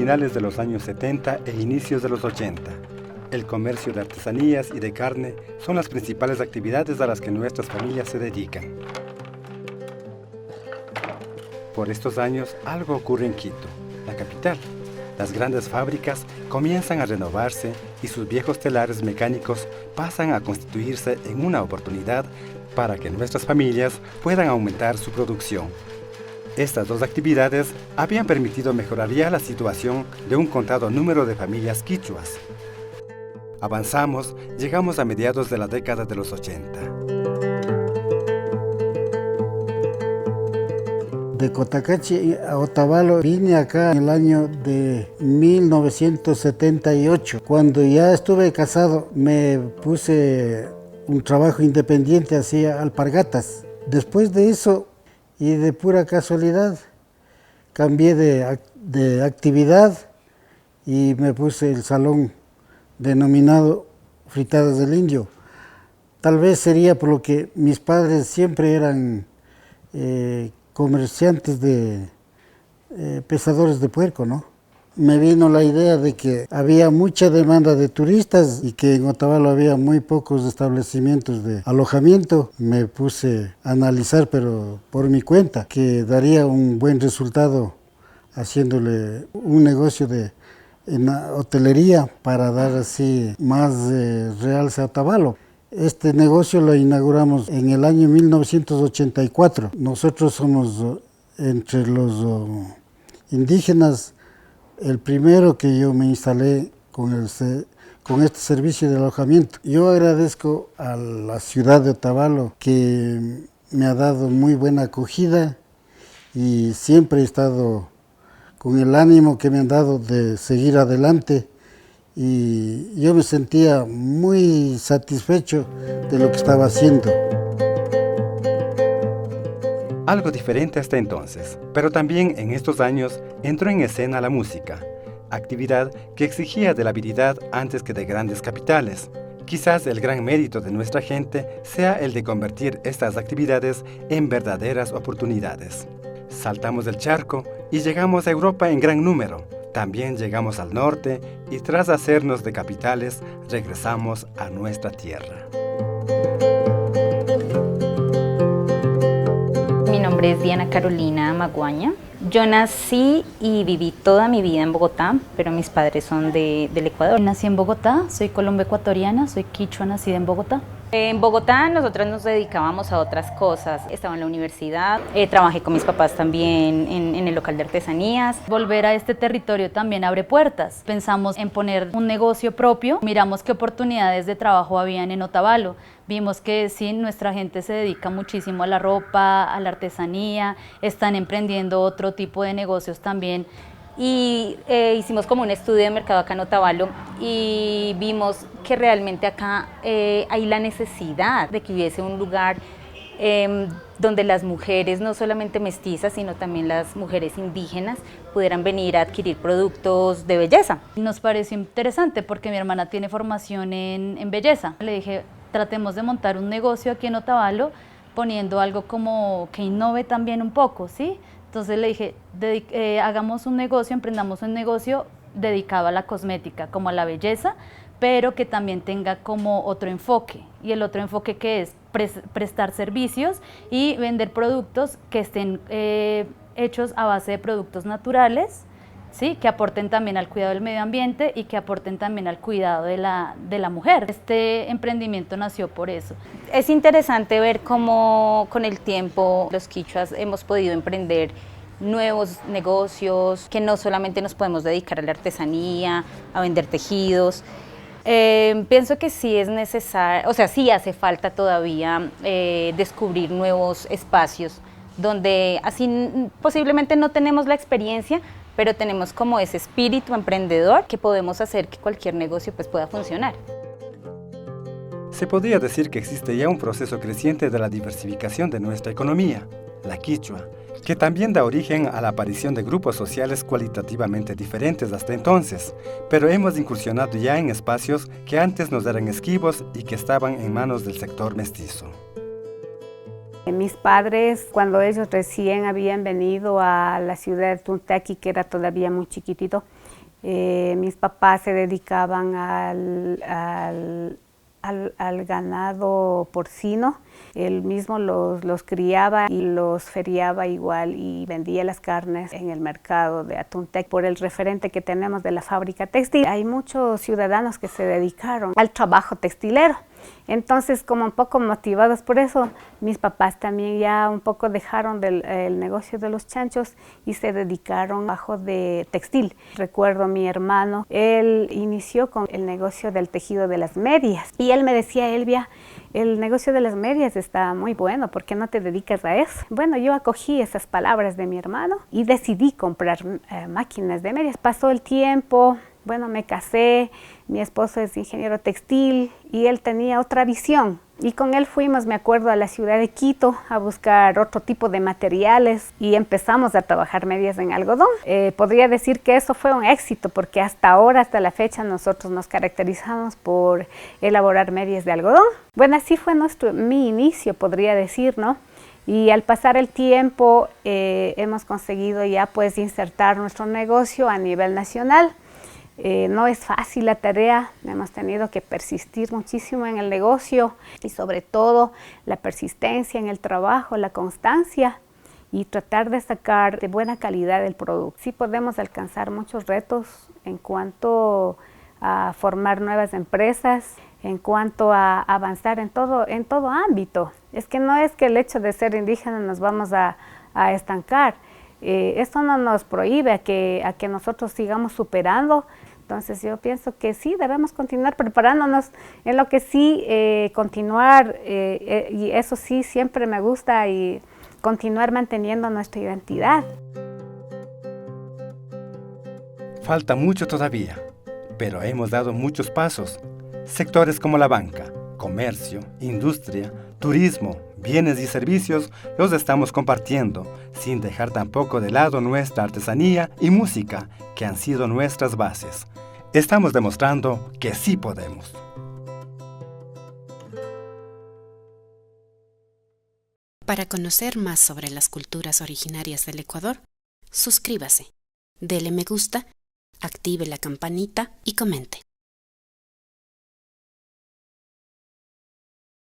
finales de los años 70 e inicios de los 80. El comercio de artesanías y de carne son las principales actividades a las que nuestras familias se dedican. Por estos años, algo ocurre en Quito, la capital. Las grandes fábricas comienzan a renovarse y sus viejos telares mecánicos pasan a constituirse en una oportunidad para que nuestras familias puedan aumentar su producción. Estas dos actividades habían permitido mejorar ya la situación de un contado número de familias quichuas. Avanzamos, llegamos a mediados de la década de los 80. De Cotacachi a Otavalo vine acá en el año de 1978. Cuando ya estuve casado me puse un trabajo independiente, hacía alpargatas. Después de eso y de pura casualidad cambié de actividad y me puse el salón denominado Fritadas del Indio. Tal vez sería por lo que mis padres siempre eran comerciantes de pesadores de puerco, ¿no? Me vino la idea de que había mucha demanda de turistas y que en Otavalo había muy pocos establecimientos de alojamiento. Me puse a analizar, pero por mi cuenta, que daría un buen resultado haciéndole un negocio en la hotelería para dar así más realce a Otavalo. Este negocio lo inauguramos en el año 1984. Nosotros somos entre los indígenas el primero que yo me instalé con este servicio de alojamiento. Yo agradezco a la ciudad de Otavalo que me ha dado muy buena acogida y siempre he estado con el ánimo que me han dado de seguir adelante. Y yo me sentía muy satisfecho de lo que estaba haciendo. Algo diferente hasta entonces, pero también en estos años entró en escena la música, actividad que exigía de la habilidad antes que de grandes capitales. Quizás el gran mérito de nuestra gente sea el de convertir estas actividades en verdaderas oportunidades. Saltamos del charco y llegamos a Europa en gran número. También llegamos al norte y tras hacernos de capitales, regresamos a nuestra tierra. Mi nombre es Diana Carolina Maguaña. Yo nací y viví toda mi vida en Bogotá, pero mis padres son del Ecuador. Nací en Bogotá, soy colombo-ecuatoriana, soy quichua, nacida en Bogotá. En Bogotá nosotras nos dedicábamos a otras cosas. Estaba en la universidad, trabajé con mis papás también en el local de artesanías. Volver a este territorio también abre puertas. Pensamos en poner un negocio propio, miramos qué oportunidades de trabajo habían en Otavalo. Vimos que sí, nuestra gente se dedica muchísimo a la ropa, a la artesanía, están emprendiendo otro tipo de negocios también. Y hicimos como un estudio de mercado acá en Otavalo y vimos que realmente acá hay la necesidad de que hubiese un lugar donde las mujeres, no solamente mestizas, sino también las mujeres indígenas, pudieran venir a adquirir productos de belleza. Nos pareció interesante porque mi hermana tiene formación en belleza. Le dije, tratemos de montar un negocio aquí en Otavalo poniendo algo como que innove también un poco, ¿sí? Entonces le dije, hagamos un negocio, emprendamos un negocio dedicado a la cosmética, como a la belleza, pero que también tenga como otro enfoque. Y el otro enfoque que es prestar servicios y vender productos que estén hechos a base de productos naturales, ¿sí? Que aporten también al cuidado del medio ambiente y que aporten también al cuidado de la mujer. Este emprendimiento nació por eso. Es interesante ver cómo con el tiempo los quichuas hemos podido emprender nuevos negocios, que no solamente nos podemos dedicar a la artesanía, a vender tejidos. Pienso que sí es necesario, o sea, sí hace falta todavía descubrir nuevos espacios donde así posiblemente no tenemos la experiencia, pero tenemos como ese espíritu emprendedor que podemos hacer que cualquier negocio pues pueda funcionar. Se podría decir que existe ya un proceso creciente de la diversificación de nuestra economía, la quichua, que también da origen a la aparición de grupos sociales cualitativamente diferentes hasta entonces, pero hemos incursionado ya en espacios que antes nos eran esquivos y que estaban en manos del sector mestizo. Mis padres, cuando ellos recién habían venido a la ciudad de Tuntaqui, que era todavía muy chiquitito, Mis papás se dedicaban al ganado porcino. Él mismo los criaba y los feriaba igual y vendía las carnes en el mercado de Atuntec. Por el referente que tenemos de la fábrica textil, hay muchos ciudadanos que se dedicaron al trabajo textilero. Entonces, como un poco motivados por eso, mis papás también ya un poco dejaron el negocio de los chanchos y se dedicaron al trabajo de textil. Recuerdo a mi hermano, él inició con el negocio del tejido de las medias y él me decía, Elvia, el negocio de las medias está muy bueno, ¿por qué no te dedicas a eso? Bueno, yo acogí esas palabras de mi hermano y decidí comprar máquinas de medias. Pasó el tiempo. Bueno, me casé, mi esposo es ingeniero textil y él tenía otra visión. Y con él fuimos, me acuerdo, a la ciudad de Quito a buscar otro tipo de materiales y empezamos a trabajar medias en algodón. Podría decir que eso fue un éxito porque hasta ahora, hasta la fecha, nosotros nos caracterizamos por elaborar medias de algodón. Bueno, así fue mi inicio, podría decir, ¿no? Y al pasar el tiempo hemos conseguido ya pues insertar nuestro negocio a nivel nacional. No es fácil la tarea, hemos tenido que persistir muchísimo en el negocio y sobre todo la persistencia en el trabajo, la constancia y tratar de sacar de buena calidad el producto. Sí podemos alcanzar muchos retos en cuanto a formar nuevas empresas, en cuanto a avanzar en todo ámbito. Es que no es que el hecho de ser indígena nos vamos a estancar. Esto no nos prohíbe a que nosotros sigamos superando. Entonces yo pienso que sí, debemos continuar preparándonos en lo que sí, continuar, y eso sí siempre me gusta, y continuar manteniendo nuestra identidad. Falta mucho todavía, pero hemos dado muchos pasos. Sectores como la banca, comercio, industria, turismo, bienes y servicios los estamos compartiendo, sin dejar tampoco de lado nuestra artesanía y música, que han sido nuestras bases. Estamos demostrando que sí podemos. Para conocer más sobre las culturas originarias del Ecuador, suscríbase, dele me gusta, active la campanita y comente.